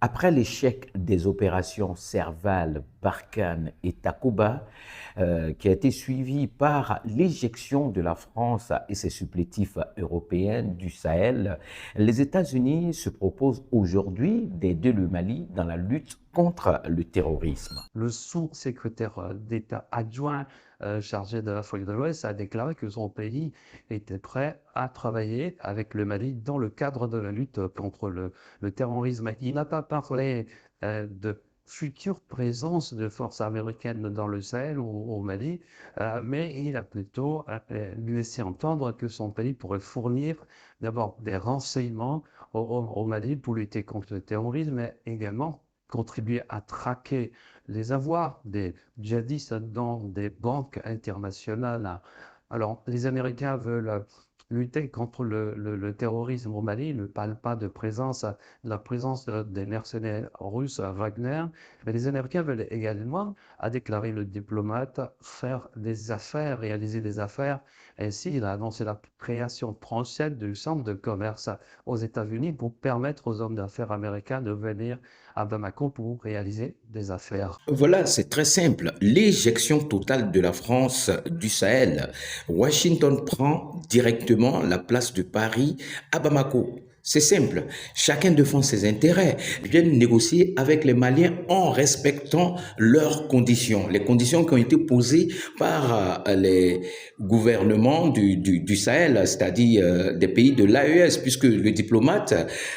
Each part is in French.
Après l'échec des opérations Serval, Barkhane et Takuba, qui a été suivi par l'éjection de la France et ses supplétifs européens du Sahel, les États-Unis se proposent aujourd'hui d'aider le Mali dans la lutte contre le terrorisme. Le sous-secrétaire d'État adjoint chargé de l'Afrique de l'Ouest a déclaré que son pays était prêt à travailler avec le Mali dans le cadre de la lutte contre le terrorisme. Il n'a pas parlé de future présence de forces américaines dans le Sahel ou au Mali, mais il a plutôt laissé entendre que son pays pourrait fournir d'abord des renseignements au Mali pour lutter contre le terrorisme, mais également contribuer à traquer les avoirs des djihadistes dans des banques internationales. Alors, les Américains veulent lutter contre le terrorisme au Mali. Ils ne parlent pas de la présence des mercenaires russes à Wagner, mais les Américains veulent également, a déclaré le diplomate, faire des affaires, réaliser des affaires. Ainsi, il a annoncé la création prochaine du centre de commerce aux États-Unis pour permettre aux hommes d'affaires américains de venir à Bamako pour réaliser des affaires. Voilà, c'est très simple. L'éjection totale de la France du Sahel. Washington prend directement la place de Paris à Bamako. C'est simple. Chacun défend ses intérêts. Viennent négocier avec les Maliens en respectant leurs conditions. Les conditions qui ont été posées par les gouvernements du Sahel, c'est-à-dire des pays de l'AES, puisque le diplomate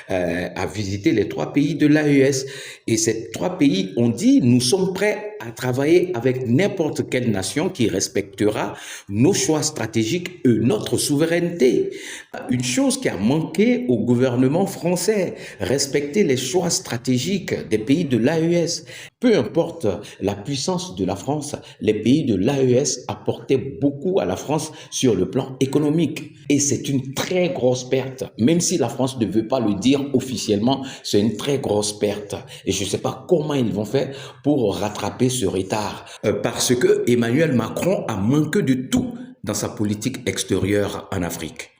a visité les trois pays de l'AES. Et ces trois pays ont dit, nous sommes prêts à travailler avec n'importe quelle nation qui respectera nos choix stratégiques et notre souveraineté. Une chose qui a manqué au gouvernement français, respecter les choix stratégiques des pays de l'AES. Peu importe la puissance de la France, les pays de l'AES apportaient beaucoup à la France sur le plan économique. Et c'est une très grosse perte. Même si la France ne veut pas le dire officiellement, c'est une très grosse perte. Et je ne sais pas comment ils vont faire pour rattraper ce retard. Parce que Emmanuel Macron a manqué de tout dans sa politique extérieure en Afrique.